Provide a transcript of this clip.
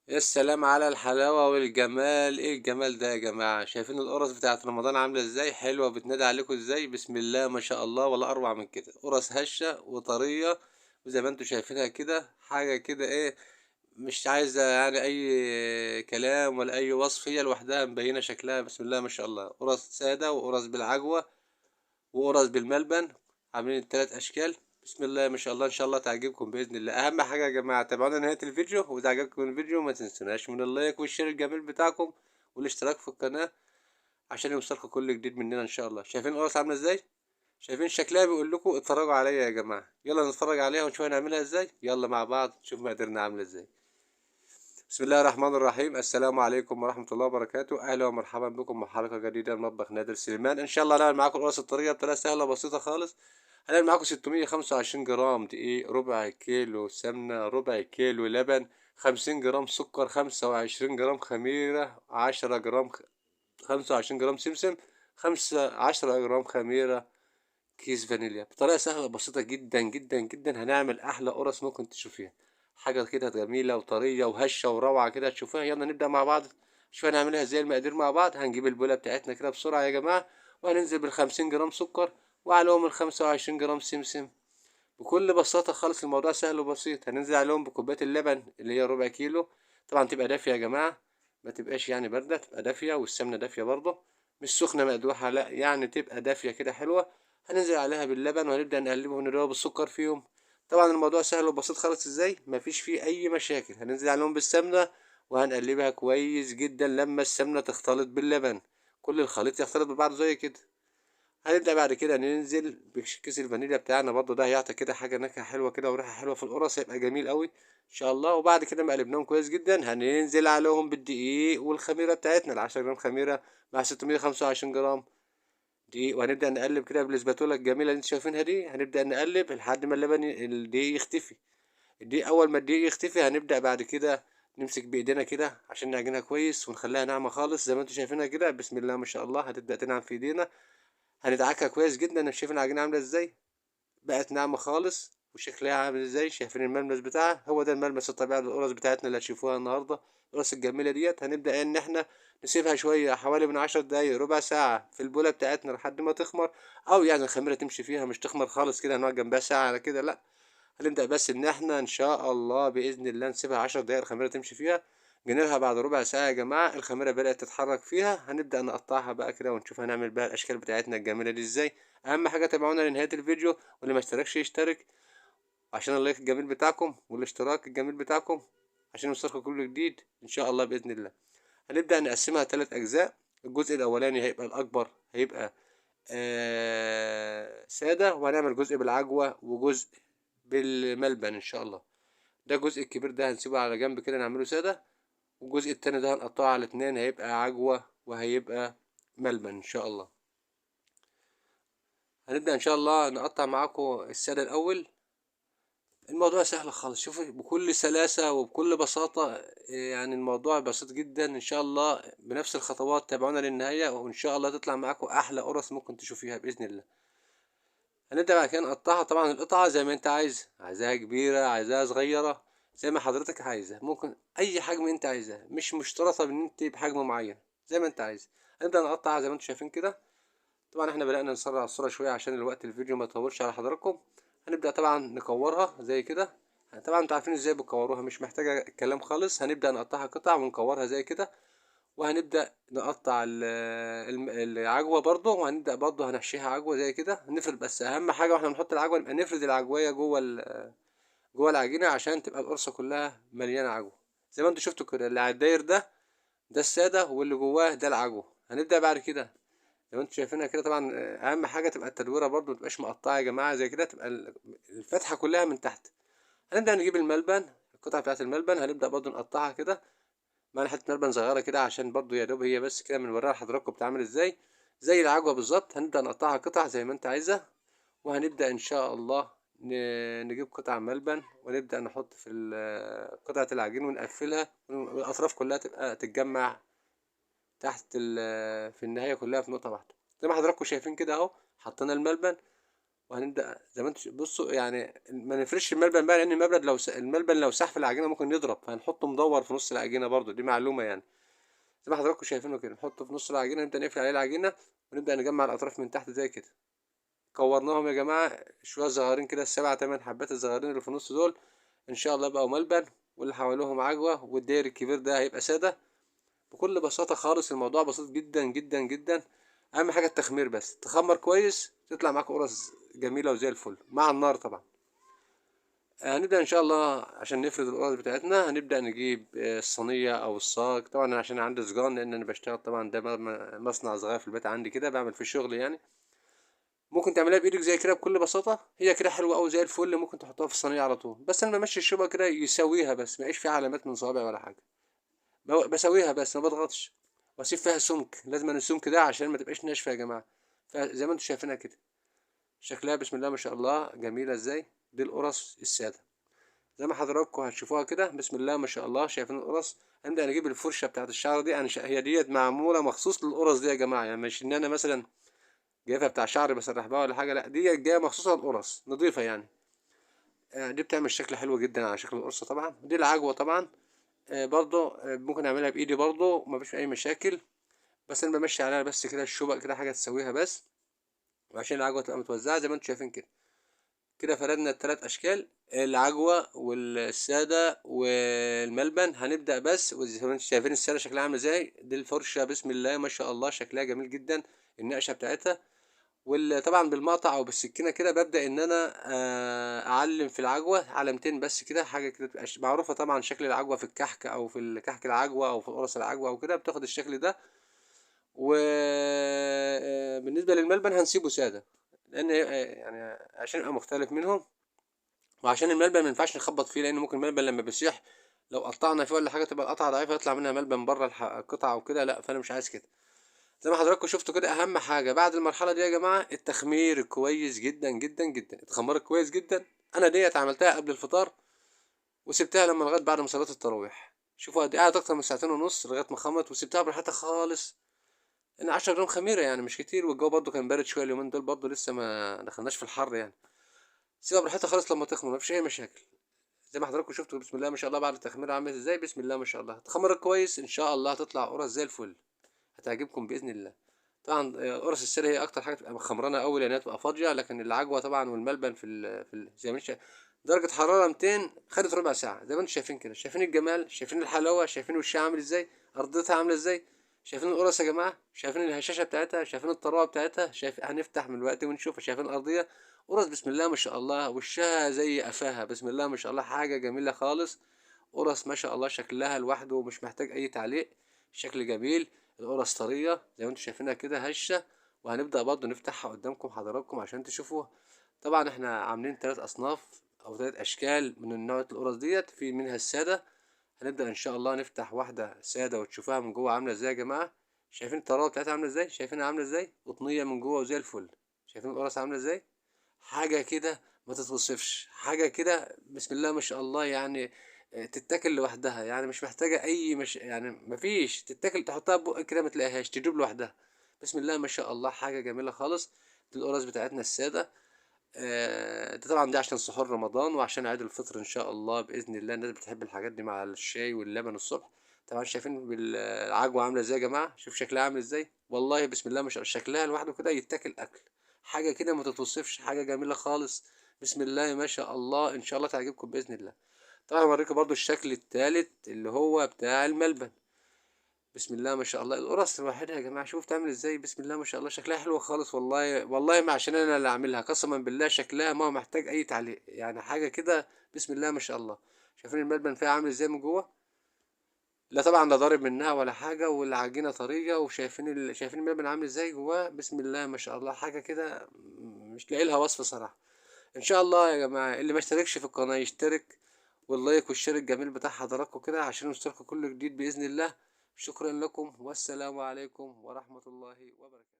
يا سلام على الحلاوة والجمال، ايه الجمال ده يا جماعة؟ شايفين القرص بتاعت رمضان عاملة ازاي؟ حلوة بتنادي عليكم ازاي؟ بسم الله ما شاء الله، ولا اروع من كده. قرص هشة وطرية، وزي ما انتوا شايفينها كده، حاجة كده ايه، مش عايزة يعني اي كلام ولا اي وصف، هي لوحدها مبينة شكلها. بسم الله ما شاء الله. قرص سادة وقرص بالعجوة وقرص بالملبن، عاملين التلات اشكال. بسم الله ما شاء الله، ان شاء الله تعجبكم باذن الله. اهم حاجه يا جماعه تابعونا نهايه الفيديو، واذا عجبكم الفيديو ما تنسوناش من اللايك والشير الجميل بتاعكم والاشتراك في القناه، عشان يوصلكم كل جديد مننا ان شاء الله. شايفين القرص عامله ازاي؟ شايفين شكلها؟ بيقول لكم اتفرجوا عليا يا جماعه. يلا نتفرج عليها ونشوف هنعملها ازاي. يلا مع بعض نشوف مقاديرنا عامله ازاي. بسم الله الرحمن الرحيم. السلام عليكم ورحمة الله وبركاته. أهلا ومرحبا بكم مع حلقة جديدة من مطبخ نادر سليمان. إن شاء الله هنعمل معاكم القرص الطريقة بطريقة سهلة بسيطة خالص. هنعمل معاكم 625 جرام دقيق، ربع كيلو سمنة، ربع كيلو لبن، 50 جرام سكر، 25 جرام خميرة، 10 جرام 25 جرام سمسم، 10 جرام خميرة، كيس فانيليا. بطريقة سهلة بسيطة جدا جدا جدا هنعمل أحلى قرص ممكن تشوفيها. حاجة كده جميلة وطرية وهشة وروعة كده تشوفوها. يلا نبدأ مع بعض. شوف هنعملها ازاي. المقادير مع بعض. هنجيب البولة بتاعتنا كده بسرعة يا جماعة، وهننزل بالخمسين جرام سكر وعليهم الخمسة وعشرين جرام سمسم. بكل بساطة خالص، الموضوع سهل وبسيط. هننزل عليهم بكوباية اللبن اللي هي ربع كيلو. طبعا تبقى دافية يا جماعة، ما تبقاش يعني باردة، تبقى دافية. والسمنة دافية برضه، مش سخنة مقدوحة، لا يعني تبقى دافية كده حلوة. هننزل عليها باللبن وهنبدأ نقلبه ونضربه بالسكر فيهم. طبعا الموضوع سهل وبسيط خالص ازاي، مفيش فيه أي مشاكل. هننزل عليهم بالسمنة وهنقلبها كويس جدا لما السمنة تختلط باللبن، كل الخليط يختلط ببعض زي كده. هنبدأ بعد كده ننزل بكيس الفانيليا بتاعنا برضه، ده هيعطي كده حاجة نكهة حلوة كده وريحة حلوة في القرص، هيبقى جميل قوي ان شاء الله. وبعد كده ما قلبناهم كويس جدا، هننزل عليهم بالدقيق والخميرة بتاعتنا، العشرة جرام خميرة مع 625 جرام دقيق. وهنبدأ نقلب كده بالاسباتولا الجميلة اللي انتوا شايفينها دي. هنبدأ نقلب لحد ما اللبن الدقيق يختفي. الدقيق اول ما الدقيق يختفي هنبدأ بعد كده نمسك بايدينا كده عشان نعجنها كويس ونخليها ناعمة خالص زي ما انتوا شايفينها كده. بسم الله ما شاء الله، هتبدأ تنعم في ايدينا. هندعكها كويس جدا. شايفين العجينة عاملة ازاي؟ بقت ناعمة خالص. وشكلها عامل ازاي؟ شايفين الملمس بتاعها؟ هو ده الملمس الطبيعي للقرص بتاعتنا اللي هتشوفوها النهاردة. القرص الجميلة ديت هنبدأ ان احنا نسيبها شوية، حوالي من 10 دقايق ربع ساعة في البولة بتاعتنا لحد ما تخمر، او يعني الخميرة تمشي فيها، مش تخمر خالص كده هنقعد جنبها ساعة على كده، لا. هنبدأ بس ان احنا ان شاء الله بإذن الله نسيبها 10 دقايق الخميرة تمشي فيها. جينا بعد ربع ساعة يا جماعة الخميرة بدأت تتحرك فيها. هنبدأ نقطعها بقى كده ونشوف هنعمل بقى الأشكال بتاعتنا الجميلة دي ازاي. أهم حاجة تابعونا لنهاية الفيديو، واللي ما اشتركش يشترك عشان اللايك الجميل بتاعكم والاشتراك الجميل بتاعكم، عشان يوصلكم كل جديد إن شاء الله بإذن الله. هنبدأ نقسمها 3 أجزاء. الجزء الأولاني هيبقى الأكبر، هيبقى سادة، وهنعمل جزء بالعجوة وجزء بالملبن إن شاء الله. ده الجزء الكبير ده هنسيبه على جنب كده نعمله سادة، والجزء التاني ده هنقطعه على اتنين، هيبقى عجوة وهيبقى ملبن ان شاء الله. هنبدأ ان شاء الله نقطع معاكم السادة الاول. الموضوع سهل خالص، شوفوا بكل سلاسة وبكل بساطة. يعني الموضوع بسيط جدا ان شاء الله، بنفس الخطوات. تابعونا للنهاية وان شاء الله تطلع معاكم احلى قرص ممكن تشوفيها باذن الله. هنبدأ بعد كده نقطعها. طبعا القطعة زي ما انت عايز، عايزاها كبيرة عايزاها صغيرة، زي ما حضرتك عايزة. ممكن اي حجم انت عايزاه، مش مشترطة ان انت بحجم معين، زي ما انت عايز. هنبدأ نقطعها زي ما انتم شايفين كده. طبعا احنا بدأنا نسرع الصورة شوية عشان الوقت الفيديو ما يطولش على حضراتكم. هنبدأ طبعا نكورها زي كده. طبعا انتوا عارفين ازاي بتكوروها، مش محتاجة كلام خالص. هنبدأ نقطعها قطع ونكورها زي كده. وهنبدأ نقطع العجوة برضه، وهنبدأ برضه هنحشيها عجوة زي كده. نفرد، بس أهم حاجة واحنا بنحط العجوة نبقى نفرد العجوية جوه العجينة عشان تبقى القرصة كلها مليانة عجوة. زي ما انتوا شفتوا كده، اللي على الداير ده السادة، واللي جواه ده العجوة. هنبدأ بعد كده زي ما انتوا شايفينها كده. طبعا أهم حاجة تبقى التدويرة برضه متبقاش مقطعة يا جماعة زي كده، تبقى الفتحة كلها من تحت. هنبدأ نجيب الملبن، القطعة بتاعت الملبن هنبدأ برضه نقطعها كده. معانا حته ملبن صغيره كده عشان برضو يا دوب هي بس كده من وراها لحضراتكم بتعمل ازاي، زي العجوه بالظبط. هنبدا نقطعها قطع زي ما انت عايزه. وهنبدا ان شاء الله نجيب قطع ملبن ونبدا نحط في قطعه العجين ونقفلها، والاطراف كلها تبقى تتجمع في النهايه كلها في نقطه واحده. زي ما حضراتكم شايفين كده اهو، حطينا الملبن وهنبدأ زي ما أنتم بصوا يعني ما نفرش الملبن بقى، لأن الملبن لو ساح في العجينة ممكن يضرب، فهنحطه مدور في نص العجينة برضو، دي معلومة يعني. زي ما حضراتكم شايفينه كده، نحطه في نص العجينة، نبدأ نقفل عليه العجينة، ونبدأ نجمع الأطراف من تحت زي كده. كورناهم يا جماعة شوية صغيرين كده، السبعة تمن حبات الصغيرين اللي في النص دول إن شاء الله بقوا ملبن، واللي حواليهم عجوة، والداير الكبير ده هيبقى سادة. بكل بساطة خالص، الموضوع بسيط جدا جدا جدا. أهم حاجة التخمير بس، تخمر كويس تطلع معاك قرص جميلة وزي الفل مع النار طبعا. هنبدأ إن شاء الله عشان نفرد القرص بتاعتنا. هنبدأ نجيب الصينية أو الصاج، طبعا عشان عندي سجان، لأن أنا بشتغل طبعا، ده مصنع صغير في البيت عندي كده، بعمل فيه شغل يعني. ممكن تعملها بإيدك زي كده بكل بساطة، هي كده حلوة أوي زي الفل، ممكن تحطها في الصينية على طول. بس أنا بمشي الشوكة كده يسويها بس، ما يبقاش فيها علامات من صوابعي ولا حاجة. بسويها بس ما بضغطش، واسيب فيها سمك، لازم السمك ده عشان ما تبقاش ناشفة يا جماعة. فزي ما انتم شايفينها كده، شكلها بسم الله ما شاء الله جميلة ازاي. دي القرص السادة زي ما حضراتكم هتشوفوها كده، بسم الله ما شاء الله. شايفين القرص؟ هنبدأ نجيب الفرشة بتاعت الشعر دي، يعني هي ديت معمولة مخصوص للقرص دي يا جماعة، يعني مش ان انا مثلا جايبها بتاع شعر بسرح بها ولا حاجة، لا دي جاية مخصوصة للقرص، نضيفة يعني. دي بتعمل شكل حلو جدا على شكل القرصة طبعا. دي العجوة طبعا، برضو ممكن اعملها بايدي برضو، مفيش اي مشاكل. بس انا بمشي عليها بس كده الشوبق كده حاجه تسويها بس، وعشان العجوه تبقى متوزعه زي ما انتم شايفين كده. كده فردنا الثلاث اشكال، العجوه والساده والملبن. هنبدا بس، وزي ما انتم شايفين الساده شكلها عامل ازاي، دي الفرشه بسم الله ما شاء الله شكلها جميل جدا، النقشه بتاعتها. وطبعا بالمقطع او بالسكينه كده ببدا ان انا اعلم في العجوه علامتين بس كده، حاجه كده تبقى معروفه طبعا، شكل العجوه في الكحك او في الكحك العجوه او في قرص العجوه او كده بتاخد الشكل ده. وبالنسبة للملبن هنسيبه سادة، لأن يعني عشان يبقى مختلف منهم. وعشان الملبن ما ينفعش نخبط فيه، لأن ممكن الملبن لما بيسيح لو قطعنا فيه ولا حاجة تبقى القطعة ضعيفة، يطلع منها ملبن بره القطعة وكده، لا فأنا مش عايز كده. زي ما حضراتكم شفتوا كده، أهم حاجة بعد المرحلة دي يا جماعة التخمير كويس جدا جدا جدا، اتخمرت كويس جدا. أنا ديت عملتها قبل الفطار، وسبتها لما لغاية بعد ما صلاة التراويح. شوفوا قد إيه، قعدت أكتر من ساعتين ونص لغاية ما خمرت، وسبتها براحتها خالص. ان 10 جرام خميره يعني مش كتير، والجو برضو كان بارد شويه اليومين دول، برضو لسه ما دخلناش في الحر يعني. سيبها براحتها خالص لما تخمر، مفيش اي مشاكل. زي ما حضراتكم شفتوا بسم الله ما شاء الله بعد التخمير عامل ازاي، بسم الله ما شاء الله اتخمرت كويس، ان شاء الله هتطلع قرص زي الفل، هتعجبكم باذن الله. طبعا قرص السر هي اكتر حاجه تبقى مخمرانه قوي لانها تبقى فاضيه، لكن العجوه طبعا والملبن زي ما انت درجه حراره 200، خدت ربع ساعه زي ما انتم شايفين كده. شايفين الجمال، شايفين الحلاوه، شايفين وشها عامل ازاي، ارضيتها عامله ازاي. شايفين القرص يا جماعه، شايفين الهشاشه بتاعتها، شايفين الطراوه بتاعتها، شايف هنفتح من الوقت ونشوف، شايفين الارضيه. قرص بسم الله ما شاء الله، وشها زي قفاها بسم الله ما شاء الله، حاجه جميله خالص. قرص ما شاء الله شكلها لوحده مش محتاج اي تعليق، شكل جميل. القرص طريه زي ما انتم شايفينها كده هشه. وهنبدأ برضه نفتحها قدامكم حضراتكم عشان تشوفوها. طبعا احنا عاملين 3 أصناف أو 3 أشكال من النوع القرص ديت، في منها السادة. هنبدأ إن شاء الله نفتح واحدة سادة وتشوفوها من جوه عاملة ازاي يا جماعة. شايفين الطراوة بتاعتها عاملة ازاي، شايفينها عاملة ازاي قطنية من جوه وزي الفل. شايفين القرص عاملة ازاي، حاجة كده ما تتوصفش، حاجة كده بسم الله ما شاء الله يعني. تتاكل لوحدها يعني، مش محتاجة أي يعني مفيش تتاكل تحطها في بقك كده ما تلاقيهاش، تدوب لوحدها. بسم الله ما شاء الله حاجة جميلة خالص. دي القرص بتاعتنا السادة. ده طبعا دي عشان سحور رمضان وعشان عيد الفطر إن شاء الله بإذن الله. الناس بتحب الحاجات دي مع الشاي واللبن الصبح. طبعا شايفين بالعجوة عاملة ازاي يا جماعة، شوف شكلها عامل ازاي، والله بسم الله ما شاء الله شكلها لوحده كده يتاكل أكل. حاجة كده ما تتوصفش، حاجة جميلة خالص. بسم الله ما شاء الله، إن شاء الله تعجبكم بإذن الله. طبعا هوريكم برضو الشكل التالت اللي هو بتاع الملبن. بسم الله ما شاء الله القرص الواحدة يا جماعة، شوف تعمل ازاي، بسم الله ما شاء الله شكلها حلو خالص، والله والله ما عشان انا اللي عاملها، قسما بالله شكلها ما هو محتاج اي تعليق يعني، حاجة كده بسم الله ما شاء الله. شايفين الملبن فيها عامل ازاي من جوه، لا طبعا لا ضارب منها ولا حاجة، والعجينة طرية، وشايفين شايفين الملبن عامل ازاي جواه، بسم الله ما شاء الله حاجة كده مش لاقي لها وصف صراحة. ان شاء الله يا جماعة اللي ما اشتركش في القناة يشترك، واللايك والشير الجميل بتاع حضراتكم كده عشان يوصلكوا كل جديد بإذن الله. شكرا لكم، والسلام عليكم ورحمة الله وبركاته.